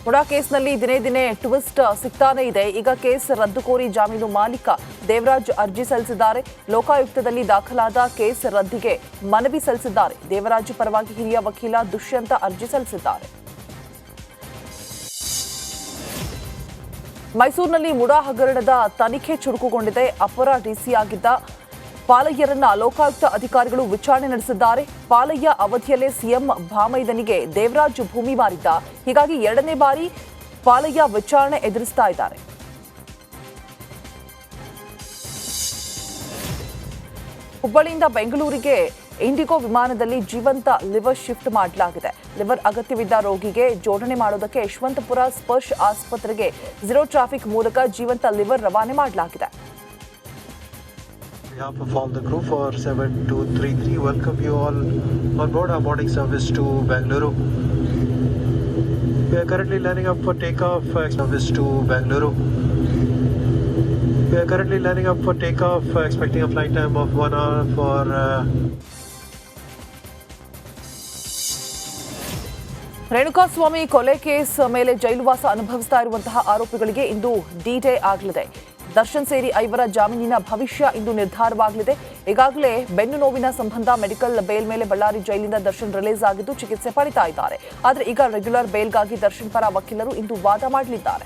ಮುಡಾ ಕೇಸ್ನಲ್ಲಿ ದಿನೇ ದಿನೇ ಟ್ವಿಸ್ಟ್ ಸಿಗ್ತಾನೆ ಇದೆ. ಈಗ ಕೇಸ್ ರದ್ದು ಕೋರಿ ಜಾಮೀನು ಮಾಲೀಕ ದೇವರಾಜ್ ಅರ್ಜಿ ಸಲ್ಲಿಸಿದ್ದಾರೆ. ಲೋಕಾಯುಕ್ತದಲ್ಲಿ ದಾಖಲಾದ ಕೇಸ್ ರದ್ದಿಗೆ ಮನವಿ ಸಲ್ಲಿಸಿದ್ದಾರೆ. ದೇವರಾಜ್ ಪರವಾಗಿ ಹಿರಿಯ ವಕೀಲ ದುಷ್ಯಂತ ಅರ್ಜಿ ಸಲ್ಲಿಸಿದ್ದಾರೆ. ಮೈಸೂರಿನಲ್ಲಿ ಮುಡಾ ಹಗರಣದ ತನಿಖೆ ಚುರುಕುಗೊಂಡಿದೆ. ಅಪರ ಡಿಸಿಯಾಗಿದ್ದ ಪಾಲಯ್ಯರನ್ನ ಲೋಕಾಯುಕ್ತ ಅಧಿಕಾರಿಗಳು ವಿಚಾರಣೆ ನಡೆಸಿದ್ದಾರೆ. ಪಾಲಯ್ಯ ಅವಧಿಯಲ್ಲೇ ಸಿಎಂ ಭಾಮೈದನಿಗೆ ದೇವರಾಜ್ ಭೂಮಿ ಮಾರಿದ್ದ. ಹೀಗಾಗಿ ಎರಡನೇ ಬಾರಿ ಪಾಲಯ್ಯ ವಿಚಾರಣೆ ಎದುರಿಸ್ತಾ ಇದ್ದಾರೆ. ಹುಬ್ಬಳ್ಳಿಯಿಂದ ಬೆಂಗಳೂರಿಗೆ ಇಂಡಿಗೋ ವಿಮಾನದಲ್ಲಿ ಜೀವಂತ ಲಿವರ್ ಶಿಫ್ಟ್ ಮಾಡಲಾಗಿದೆ. ಲಿವರ್ ಅಗತ್ಯವಿದ್ದ ರೋಗಿಗೆ ಜೋಡಣೆ ಮಾಡೋದಕ್ಕೆ ಯಶವಂತಪುರ ಸ್ಪರ್ಶ್ ಆಸ್ಪತ್ರೆಗೆ ಝೀರೋ ಟ್ರಾಫಿಕ್ ಮೂಲಕ ಜೀವಂತ ಲಿವರ್ ರವಾನೆ ಮಾಡಲಾಗಿದೆ. On behalf of all the crew for 7233, welcome you all on board our morning service to Bengaluru. We are currently lining up for takeoff. Service to Bengaluru. We are currently lining up for takeoff, expecting a flight time of 1 hour for. Renukaswamy ಕೊಲೆ case ಮೇಲೆ ಜೈಲುವಾಸ ಅನುಭವಿಸ್ತಾ ಇರುವಂತಹ ಆರೋಪಿಗಳಿಗೆ ಇಂದು D-day ಆಗಲಿದೆ. ದರ್ಶನ್ ಸೇರಿ 5 ಜಾಮೀನಿನ ಭವಿಷ್ಯ ಇಂದು ನಿರ್ಧಾರವಾಗಲಿದೆ. ಈಗಾಗಲೇ ಬೆನ್ನು ನೋವಿನ ಸಂಬಂಧ ಮೆಡಿಕಲ್ ಬೇಲ್ ಮೇಲೆ ಬಳ್ಳಾರಿ ಜೈಲಿಂದ ದರ್ಶನ್ ರಿಲೀಸ್ ಆಗಿದ್ದು ಚಿಕಿತ್ಸೆ ಪಡಿತಾ ಇದ್ದಾರೆ. ಆದರೆ ಈಗ ರೆಗ್ಯುಲರ್ ಬೇಲ್ಗಾಗಿ ದರ್ಶನ್ ಪರ ವಕೀಲರು ಇಂದು ವಾದ ಮಾಡಲಿದ್ದಾರೆ.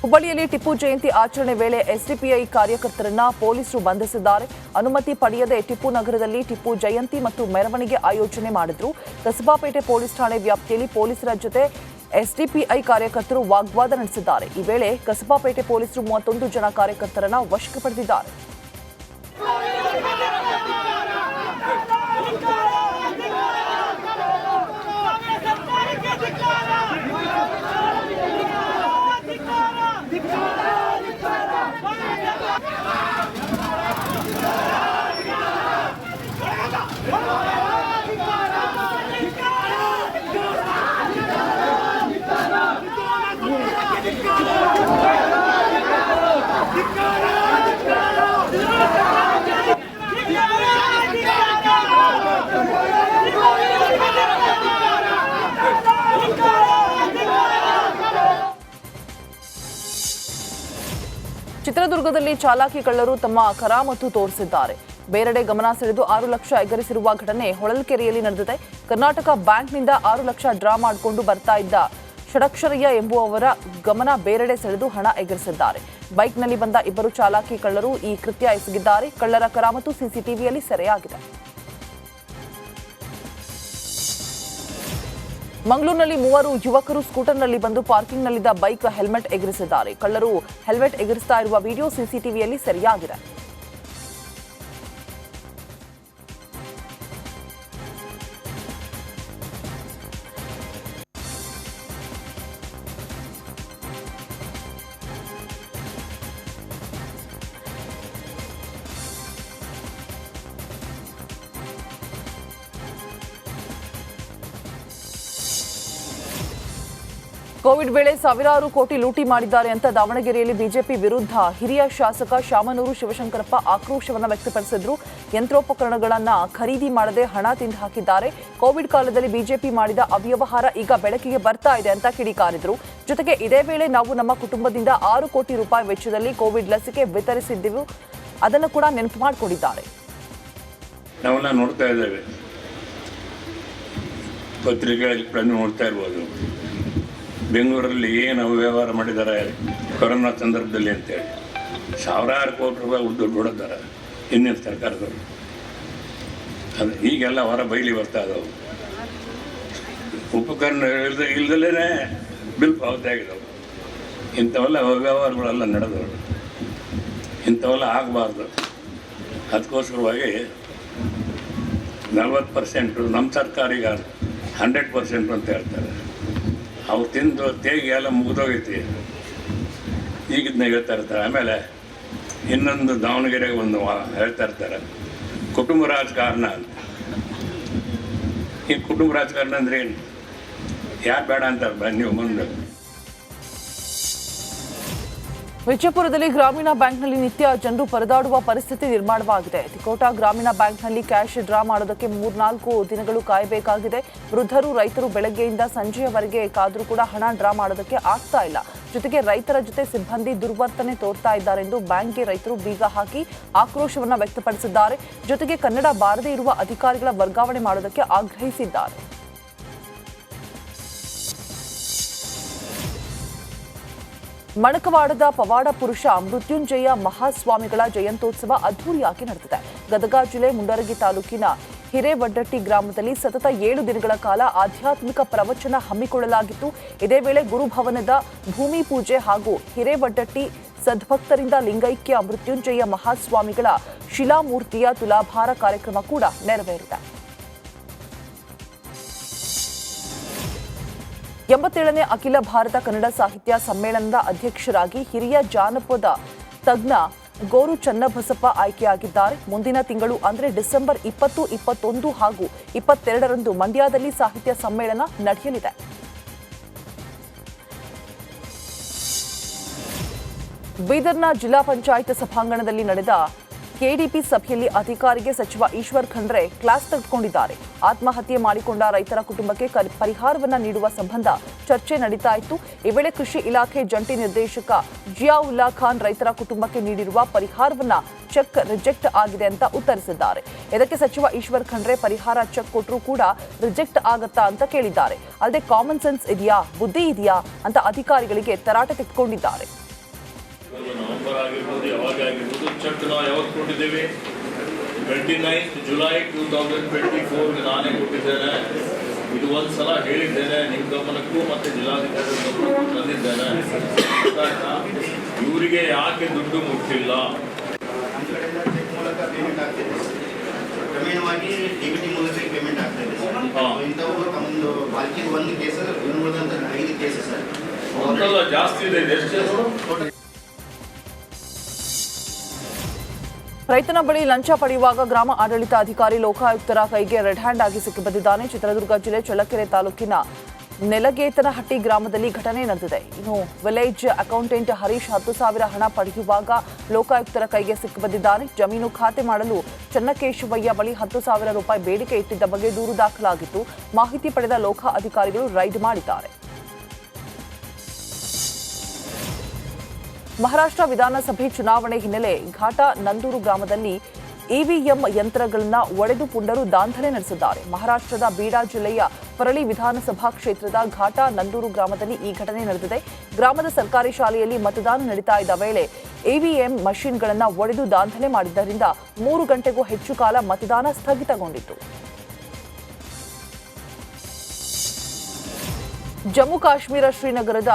ಹುಬ್ಬಳ್ಳಿಯಲ್ಲಿ ಟಿಪ್ಪು ಜಯಂತಿ ಆಚರಣೆ ವೇಳೆ ಎಸ್ಡಿಪಿಐ ಕಾರ್ಯಕರ್ತರನ್ನ ಪೊಲೀಸರು ಬಂಧಿಸಿದ್ದಾರೆ. ಅನುಮತಿ ಪಡೆಯದೆ ಟಿಪ್ಪು ನಗರದಲ್ಲಿ ಟಿಪ್ಪು ಜಯಂತಿ ಮತ್ತು ಮೆರವಣಿಗೆ ಆಯೋಜನೆ ಮಾಡಿದ್ರು. ಕಸಬಾಪೇಟೆ ಪೊಲೀಸ್ ಠಾಣೆ ವ್ಯಾಪ್ತಿಯಲ್ಲಿ ಪೊಲೀಸರ ಜೊತೆ ಎಸ್ಡಿಪಿಐ ಕಾರ್ಯಕರ್ತರು ವಾಗ್ವಾದ ನಡೆಸಿದ್ದಾರೆ. ಈ ವೇಳೆ ಕಸಬಾಪೇಟೆ ಪೊಲೀಸರು 31 ಜನ ಕಾರ್ಯಕರ್ತರನ್ನ ವಶಕ್ಕೆ ಪಡೆದಿದ್ದಾರೆ. ಚಿತ್ರದುರ್ಗದಲ್ಲಿ ಚಾಲಾಕಿ ಕಳ್ಳರು ತಮ್ಮ ಕರಾಮತ್ತು ತೋರಿಸಿದ್ದಾರೆ. ಬೇರೆಡೆ ಗಮನ ಸೆಳೆದು 6 ಲಕ್ಷ ಎಗರಿಸಿರುವ ಘಟನೆ ಹೊಳಲ್ಕೆರೆಯಲ್ಲಿ ನಡೆದಿದೆ. ಕರ್ನಾಟಕ ಬ್ಯಾಂಕ್ನಿಂದ 6 ಲಕ್ಷ ಡ್ರಾ ಮಾಡಿಕೊಂಡು ಬರ್ತಾ ಇದ್ದ ಷಡಕ್ಷರಯ್ಯ ಎಂಬುವವರ ಗಮನ ಬೇರೆಡೆ ಸೆಳೆದು ಹಣ ಎಗರಿಸಿದ್ದಾರೆ. ಬೈಕ್ನಲ್ಲಿ ಬಂದ 2 ಚಾಲಾಕಿ ಕಳ್ಳರು ಈ ಕೃತ್ಯ ಎಸಗಿದ್ದಾರೆ. ಕಳ್ಳರ ಕರಾಮತ್ತು ಸಿಸಿಟಿವಿಯಲ್ಲಿ ಸೆರೆಯಾಗಿದೆ. ಮಂಗಳೂರಿನಲ್ಲಿ 3 ಯುವಕರು ಸ್ಕೂಟರ್ನಲ್ಲಿ ಬಂದು ಪಾರ್ಕಿಂಗ್ನಲ್ಲಿದ್ದ ಬೈಕ್ ಹೆಲ್ಮೆಟ್ ಎಗರಿಸಿದ್ದಾರೆ. ಕಳ್ಳರು ಹೆಲ್ಮೆಟ್ ಎಗರಿಸ್ತಾ ಇರುವ ವಿಡಿಯೋ ಸಿಸಿಟಿವಿಯಲ್ಲಿ ಸೆರೆಯಾಗಿದೆ. ಕೋವಿಡ್ ವೇಳೆ ಸಾವಿರಾರು ಕೋಟಿ ಲೂಟಿ ಮಾಡಿದ್ದಾರೆ ಅಂತ ದಾವಣಗೆರೆಯಲ್ಲಿ ಬಿಜೆಪಿ ವಿರುದ್ಧ ಹಿರಿಯ ಶಾಸಕ ಶಾಮನೂರು ಶಿವಶಂಕರಪ್ಪ ಆಕ್ರೋಶವನ್ನು ವ್ಯಕ್ತಪಡಿಸಿದ್ರು. ಯಂತ್ರೋಪಕರಣಗಳನ್ನು ಖರೀದಿ ಮಾಡದೆ ಹಣ ತಿಂದು ಹಾಕಿದ್ದಾರೆ. ಕೋವಿಡ್ ಕಾಲದಲ್ಲಿ ಬಿಜೆಪಿ ಮಾಡಿದ ಅವ್ಯವಹಾರ ಈಗ ಬೆಳಕಿಗೆ ಬರ್ತಾ ಇದೆ ಅಂತ ಕಿಡಿಕಾರಿದ್ರು. ಜೊತೆಗೆ ಇದೇ ವೇಳೆ ನಾವು ನಮ್ಮ ಕುಟುಂಬದಿಂದ 6 ಕೋಟಿ ರೂಪಾಯಿ ವೆಚ್ಚದಲ್ಲಿ ಕೋವಿಡ್ ಲಸಿಕೆ ವಿತರಿಸಿದ್ದೆವು, ಅದನ್ನು ಕೂಡ ನೆನಪು ಮಾಡಿಕೊಂಡಿದ್ದಾರೆ. ನಾವೆಲ್ಲ ನೋಡ್ತಾ ಇದ್ದೇವೆ, ಪತ್ರಿಕೆಗಳಲ್ಲಿ ನೋಡ್ತಾ ಇರ್ಬೋದು, ಬೆಂಗಳೂರಲ್ಲಿ ಏನು ಅವ್ಯವಹಾರ ಮಾಡಿದ್ದಾರೆ ಕೊರೋನಾ ಸಂದರ್ಭದಲ್ಲಿ ಅಂತೇಳಿ. ಸಾವಿರಾರು ಕೋಟಿ ರೂಪಾಯಿ ದುಡ್ಡು ಹೊಡೆದಾರೆ ಹಿಂದಿನ ಸರ್ಕಾರದವರು. ಅದು ಈಗೆಲ್ಲ ಹೊರ ಬೈಲಿ ಬರ್ತಾ ಇದ್ದಾವೆ. ಉಪಕರಣ ಇಲ್ದಲೇ ಬಿಲ್ ಪಾವತಿ ಆಗಿದ್ದಾವೆ. ಇಂಥವೆಲ್ಲ ಅವ್ಯವಹಾರಗಳೆಲ್ಲ ನಡೆದವು. ಇಂಥವೆಲ್ಲ ಆಗಬಾರ್ದು. ಅದಕ್ಕೋಸ್ಕರವಾಗಿ 40% ನಮ್ಮ ಸರ್ಕಾರಿಗ 100% ಅಂತ ಹೇಳ್ತಾರೆ. ಅವ್ರು ತಿಂದು ತೇಗಿ ಎಲ್ಲ ಮುಗಿದೋಗೈತಿ. ಈಗಿದ್ನ ಹೇಳ್ತಾ ಇರ್ತಾರೆ. ಆಮೇಲೆ ಇನ್ನೊಂದು ದಾವಣಗೆರೆಗೆ ಒಂದು ಹೇಳ್ತಾ ಇರ್ತಾರೆ, ಕುಟುಂಬ ರಾಜಕಾರಣ ಅಂತ. ಈ ಕುಟುಂಬ ರಾಜಕಾರಣ ಅಂದ್ರೆ ಏನು? ಯಾರು ಬೇಡ ಅಂತಾರೆ ನೀವು ಮುಂದೆ. ವಿಜಯಪುರದಲ್ಲಿ ಗ್ರಾಮೀಣ ಬ್ಯಾಂಕ್ನಲ್ಲಿ ನಿತ್ಯ ಜನರು ಪರದಾಡುವ ಪರಿಸ್ಥಿತಿ ನಿರ್ಮಾಣವಾಗಿದೆ. ತಿಕೋಟಾ ಗ್ರಾಮೀಣ ಬ್ಯಾಂಕ್ನಲ್ಲಿ ಕ್ಯಾಶ್ ಡ್ರಾ ಮಾಡೋದಕ್ಕೆ 3-4 ದಿನಗಳು ಕಾಯಬೇಕಾಗಿದೆ. ವೃದ್ಧರು, ರೈತರು ಬೆಳಗ್ಗೆಯಿಂದ ಸಂಜೆಯವರೆಗೆ ಕಾದರೂ ಕೂಡ ಹಣ ಡ್ರಾ ಮಾಡೋದಕ್ಕೆ ಆಗ್ತಾ ಇಲ್ಲ. ಜೊತೆಗೆ ರೈತರ ಜೊತೆ ಸಿಬ್ಬಂದಿ ದುರ್ವರ್ತನೆ ತೋರ್ತಾ ಇದ್ದಾರೆ ಎಂದು ಬ್ಯಾಂಕ್ಗೆ ರೈತರು ಬೀಗ ಹಾಕಿ ಆಕ್ರೋಶವನ್ನ ವ್ಯಕ್ತಪಡಿಸಿದ್ದಾರೆ. ಜೊತೆಗೆ ಕನ್ನಡ ಬಾರದೇ ಇರುವ ಅಧಿಕಾರಿಗಳ ವರ್ಗಾವಣೆ ಮಾಡೋದಕ್ಕೆ ಆಗ್ರಹಿಸಿದ್ದಾರೆ. ಮಣಕವಾಡದ ಪವಾಡ ಪುರುಷ ಮೃತ್ಯುಂಜಯ ಮಹಾಸ್ವಾಮಿಗಳ ಜಯಂತ್ಯೋತ್ಸವ ಅದ್ದೂರಿಯಾಗಿ ನಡೆದಿದೆ. ಗದಗ ಜಿಲ್ಲೆ ಮುಂಡರಗಿ ತಾಲೂಕಿನ ಹಿರೇವಡ್ಡಟ್ಟಿ ಗ್ರಾಮದಲ್ಲಿ ಸತತ 7 ದಿನಗಳ ಕಾಲ ಆಧ್ಯಾತ್ಮಿಕ ಪ್ರವಚನ ಹಮ್ಮಿಕೊಳ್ಳಲಾಗಿತ್ತು. ಇದೇ ವೇಳೆ ಗುರುಭವನದ ಭೂಮಿ ಪೂಜೆ ಹಾಗೂ ಹಿರೇವಡ್ಡಟ್ಟಿ ಸದ್ಭಕ್ತರಿಂದ ಲಿಂಗೈಕ್ಯ ಮೃತ್ಯುಂಜಯ ಮಹಾಸ್ವಾಮಿಗಳ ಶಿಲಾಮೂರ್ತಿಯ ತುಲಾಭಾರ ಕಾರ್ಯಕ್ರಮ ಕೂಡ ನೆರವೇರಿದೆ. 87ನೇ ಅಖಿಲ ಭಾರತ ಕನ್ನಡ ಸಾಹಿತ್ಯ ಸಮ್ಮೇಳನದ ಅಧ್ಯಕ್ಷರಾಗಿ ಹಿರಿಯ ಜಾನಪದ ತಜ್ಞ ಗೋರು ಚನ್ನಬಸಪ್ಪ ಆಯ್ಕೆಯಾಗಿದ್ದಾರೆ. ಮುಂದಿನ ತಿಂಗಳು ಅಂದರೆ ಡಿಸೆಂಬರ್ 20, 21 ಹಾಗೂ 22ರಂದು ಮಂಡ್ಯದಲ್ಲಿ ಸಾಹಿತ್ಯ ಸಮ್ಮೇಳನ ನಡೆಯಲಿದೆ. ಬೀದರ್ನ ಜಿಲ್ಲಾ ಪಂಚಾಯತ್ ಸಭಾಂಗಣದಲ್ಲಿ ನಡೆದ ಕೆಡಿಪಿ ಸಭೆಯಲ್ಲಿ ಅಧಿಕಾರಿಗೆ ಸಚಿವ ಈಶ್ವರ್ ಖಂಡ್ರೆ ಕ್ಲಾಸ್ ತೆಗೆದುಕೊಂಡಿದ್ದಾರೆ. ಆತ್ಮಹತ್ಯೆ ಮಾಡಿಕೊಂಡ ರೈತರ ಕುಟುಂಬಕ್ಕೆ ಪರಿಹಾರವನ್ನ ನೀಡುವ ಸಂಬಂಧ ಚರ್ಚೆ ನಡೀತಾ ಇತ್ತು. ಈ ವೇಳೆ ಕೃಷಿ ಇಲಾಖೆ ಜಂಟಿ ನಿರ್ದೇಶಕ ಜಿಯಾವುಲ್ಲಾ ಖಾನ್ ರೈತರ ಕುಟುಂಬಕ್ಕೆ ನೀಡಿರುವ ಪರಿಹಾರವನ್ನ ಚೆಕ್ ರಿಜೆಕ್ಟ್ ಆಗಿದೆ ಅಂತ ಉತ್ತರಿಸಿದ್ದಾರೆ. ಇದಕ್ಕೆ ಸಚಿವ ಈಶ್ವರ್ ಖಂಡ್ರೆ ಪರಿಹಾರ ಚೆಕ್ ಕೊಟ್ಟರೂ ಕೂಡ ರಿಜೆಕ್ಟ್ ಆಗತ್ತಾ ಅಂತ ಕೇಳಿದ್ದಾರೆ. ಅಲ್ಲದೆ ಕಾಮನ್ ಸೆನ್ಸ್ ಇದೆಯಾ, ಬುದ್ಧಿ ಇದೆಯಾ ಅಂತ ಅಧಿಕಾರಿಗಳಿಗೆ ತರಾಟೆ ತೆಗೆದುಕೊಂಡಿದ್ದಾರೆ. ನವೆಂಬರ್ ಆಗಿರ್ಬೋದು, ಯಾವಾಗ ಆಗಿರ್ಬೋದು, ಚೆಕ್ ನಾವು ಯಾವಾಗ ಕೊಟ್ಟಿದ್ದೇವೆ? 29 ಜುಲೈ 2024 ನಾನೇ ಕೊಟ್ಟಿದ್ದೇನೆ. ಇದು ಒಂದು ಸಲ ಹೇಳಿದ್ದೇನೆ, ನಿಮ್ಮ ಗಮನಕ್ಕೂ ಮತ್ತು ಜಿಲ್ಲಾಧಿಕಾರಿ ಗಮನಕ್ಕೂ ತಂದಿದ್ದೇನೆ. ಗೊತ್ತಾಯ್ತಾ? ಇವರಿಗೆ ಯಾಕೆ ದುಡ್ಡು ಮುಟ್ಟಿಲ್ಲ? ಕ್ರಮೇಣವಾಗಿ ಡಿಬಿಟಿ ಮೂಲಕ ಪೇಮೆಂಟ್ ಆಗ್ತಾ ಇದೆ ಸರ್. ಇಂಥವು ನಮ್ಮದು ಬಾಕಿ ಒಂದು ಕೇಸ್, ಉಳಿದಂತ 5 ಕೇಸ್ ಸರ್. ಒಂದಲ್ಲ, ಜಾಸ್ತಿ ಇದೆ. ಎಷ್ಟು? ರೈತನ ಬಳಿ ಲಂಚ ಪಡೆಯುವಾಗ ಗ್ರಾಮ ಆಡಳಿತಾಧಿಕಾರಿ ಲೋಕಾಯುಕ್ತರ ಕೈಗೆ ರೆಡ್ ಹ್ಯಾಂಡ್ ಆಗಿ ಸಿಕ್ಕಿಬಿದ್ದಿದ್ದಾನೆ. ಚಿತ್ರದುರ್ಗ ಜಿಲ್ಲೆ ಚಳ್ಳಕೆರೆ ತಾಲೂಕಿನ ನೆಲಗೇತನಹಟ್ಟಿ ಗ್ರಾಮದಲ್ಲಿ ಘಟನೆ ನಡೆದಿದೆ. ಇನ್ನು ವಿಲೇಜ್ ಅಕೌಂಟೆಂಟ್ ಹರೀಶ್ 10,000 ಹಣ ಪಡೆಯುವಾಗ ಲೋಕಾಯುಕ್ತರ ಕೈಗೆ ಸಿಕ್ಕಿಬಿದ್ದಿದ್ದಾನೆ. ಜಮೀನು ಖಾತೆ ಮಾಡಲು ಚನ್ನಕೇಶವಯ್ಯ ಬಳಿ 10,000 ರೂಪಾಯಿ ಬೇಡಿಕೆ ಇಟ್ಟಿದ್ದ ಬಗ್ಗೆ ದೂರು ದಾಖಲಾಗಿತ್ತು. ಮಾಹಿತಿ ಪಡೆದ ಲೋಕ ಅಧಿಕಾರಿಗಳು ರೈಡ್ ಮಾಡಿದ್ದಾರೆ. ಮಹಾರಾಷ್ಟ್ರ ವಿಧಾನಸಭೆ ಚುನಾವಣೆ ಹಿನ್ನೆಲೆ ಘಾಟಾ ನಂದೂರು ಗ್ರಾಮದಲ್ಲಿ ಇವಿಎಂ ಯಂತ್ರಗಳನ್ನು ಒಡೆದು ಪುಂಡರು ದಾಂಧಲೆ ನಡೆಸಿದ್ದಾರೆ. ಮಹಾರಾಷ್ಟ್ರದ ಬೀಡಾ ಜಿಲ್ಲೆಯ ಪರಳಿ ವಿಧಾನಸಭಾ ಕ್ಷೇತ್ರದ ಘಾಟಾ ನಂದೂರು ಗ್ರಾಮದಲ್ಲಿ ಈ ಘಟನೆ ನಡೆದಿದೆ. ಗ್ರಾಮದ ಸರ್ಕಾರಿ ಶಾಲೆಯಲ್ಲಿ ಮತದಾನ ನಡೀತಾ ಇದ್ದ ವೇಳೆ ಇವಿಎಂ ಮಷಿನ್ಗಳನ್ನು ಒಡೆದು ದಾಂಧಲೆ ಮಾಡಿದ್ದರಿಂದ 3 ಗಂಟೆಗೂ ಹೆಚ್ಚು ಕಾಲ ಮತದಾನ ಸ್ಥಗಿತಗೊಂಡಿತ್ತು. ಜಮ್ಮು ಕಾಶ್ಮೀರ ಶ್ರೀನಗರದ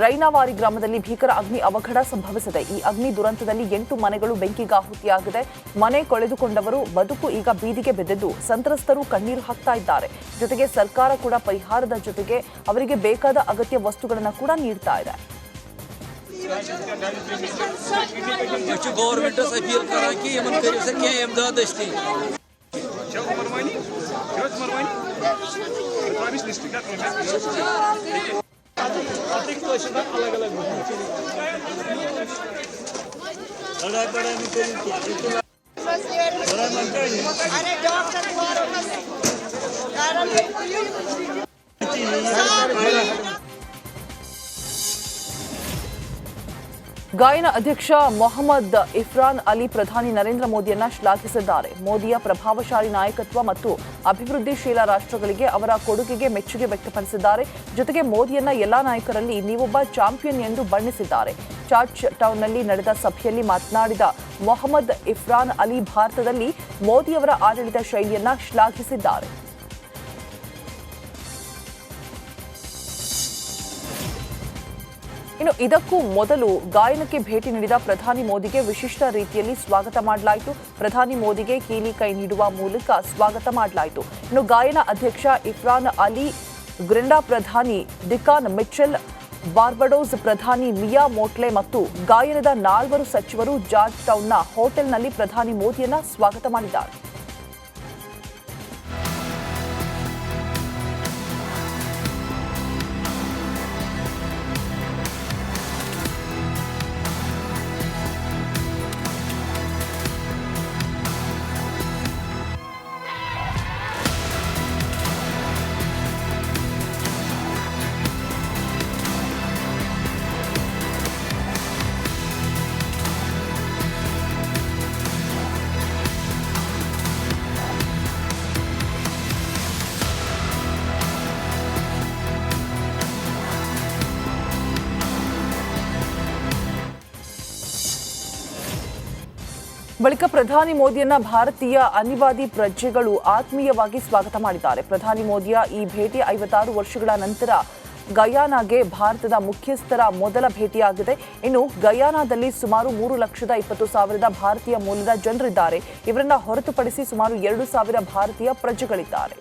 ರೈನಾವಾರಿ ಗ್ರಾಮದಲ್ಲಿ ಭೀಕರ ಅಗ್ನಿ ಅವಘಡ ಸಂಭವಿಸಿದೆ. ಈ ಅಗ್ನಿ ದುರಂತದಲ್ಲಿ 8 ಮನೆಗಳು ಬೆಂಕಿಗಾಹುತಿಯಾಗಿದೆ. ಮನೆ ಕಳೆದುಕೊಂಡವರು ಬದುಕು ಈಗ ಬೀದಿಗೆ ಬಿದ್ದಿದ್ದು ಸಂತ್ರಸ್ತರು ಕಣ್ಣೀರು ಹಾಕ್ತಾ ಇದ್ದಾರೆ. ಜೊತೆಗೆ ಸರ್ಕಾರ ಕೂಡ ಪರಿಹಾರದ ಜೊತೆಗೆ ಅವರಿಗೆ ಬೇಕಾದ ಅಗತ್ಯ ವಸ್ತುಗಳನ್ನು ಕೂಡ ನೀಡ್ತಾ ಇದೆ. ಗಾಯನ ಅಧ್ಯಕ್ಷ ಮೊಹಮ್ಮದ್ ಇಫ್ರಾನ್ ಅಲಿ ಪ್ರಧಾನಿ ನರೇಂದ್ರ ಮೋದಿಯನ್ನ ಶ್ಲಾಘಿಸಿದ್ದಾರೆ. ಮೋದಿಯ ಪ್ರಭಾವಶಾಲಿ ನಾಯಕತ್ವ ಮತ್ತು ಅಭಿವೃದ್ಧಿಶೀಲ ರಾಷ್ಟ್ರಗಳಿಗೆ ಅವರ ಕೊಡುಗೆಗೆ ಮೆಚ್ಚುಗೆ ವ್ಯಕ್ತಪಡಿಸಿದ್ದಾರೆ. ಜೊತೆಗೆ ಮೋದಿಯನ್ನ ಎಲ್ಲಾ ನಾಯಕರಲ್ಲಿ ನೀವೊಬ್ಬ ಚಾಂಪಿಯನ್ ಎಂದು ಬಣ್ಣಿಸಿದ್ದಾರೆ. ಜಾರ್ಜ್ ಟೌನ್ನಲ್ಲಿ ನಡೆದ ಸಭೆಯಲ್ಲಿ ಮಾತನಾಡಿದ ಮೊಹಮ್ಮದ್ ಇಫ್ರಾನ್ ಅಲಿ ಭಾರತದಲ್ಲಿ ಮೋದಿಯವರ ಆಡಳಿತ ಶೈಲಿಯನ್ನ ಶ್ಲಾಘಿಸಿದ್ದಾರೆ. ಇನ್ನು ಇದಕ್ಕೂ ಮೊದಲು ಗಾಯನಕ್ಕೆ ಭೇಟಿ ನೀಡಿದ ಪ್ರಧಾನಿ ಮೋದಿಗೆ ವಿಶಿಷ್ಟ ರೀತಿಯಲ್ಲಿ ಸ್ವಾಗತ ಮಾಡಲಾಯಿತು. ಪ್ರಧಾನಿ ಮೋದಿಗೆ ಕೀಲಿ ಕೈ ನೀಡುವ ಮೂಲಕ ಸ್ವಾಗತ ಮಾಡಲಾಯಿತು. ಇನ್ನು ಗಾಯನ ಅಧ್ಯಕ್ಷ ಇಫ್ರಾನ್ ಅಲಿ, ಗ್ರೆಂಡಾ ಪ್ರಧಾನಿ ಡಿಕಾನ್ ಮಿಚೆಲ್, ಬಾರ್ಬಡೋಸ್ ಪ್ರಧಾನಿ ಮಿಯಾ ಮೋಟ್ಲೆ ಮತ್ತು ಗಾಯನದ 4 ಸಚಿವರು ಜಾರ್ಜ್ ಟೌನ್ನ ಹೋಟೆಲ್ನಲ್ಲಿ ಪ್ರಧಾನಿ ಮೋದಿಯನ್ನ ಸ್ವಾಗತ ಮಾಡಿದ್ದಾರೆ. ಬಳಿಕ ಪ್ರಧಾನಿ ಮೋದಿಯನ್ನ ಭಾರತೀಯ ಅನಿವಾಸಿ ಪ್ರಜೆಗಳು ಆತ್ಮೀಯವಾಗಿ ಸ್ವಾಗತ ಮಾಡಿದ್ದಾರೆ. ಪ್ರಧಾನಿ ಮೋದಿಯ ಈ ಭೇಟಿ 56 ವರ್ಷಗಳ ನಂತರ ಗಯಾನಾಗೆ ಭಾರತದ ಮುಖ್ಯಸ್ಥರ ಮೊದಲ ಭೇಟಿಯಾಗಿದೆ. ಇನ್ನು ಗಯಾನಾದಲ್ಲಿ ಸುಮಾರು 3,20,000 ಭಾರತೀಯ ಮೂಲದ ಜನರಿದ್ದಾರೆ. ಇವರನ್ನ ಹೊರತುಪಡಿಸಿ ಸುಮಾರು 2,000 ಭಾರತೀಯ ಪ್ರಜೆಗಳಿದ್ದಾರೆ.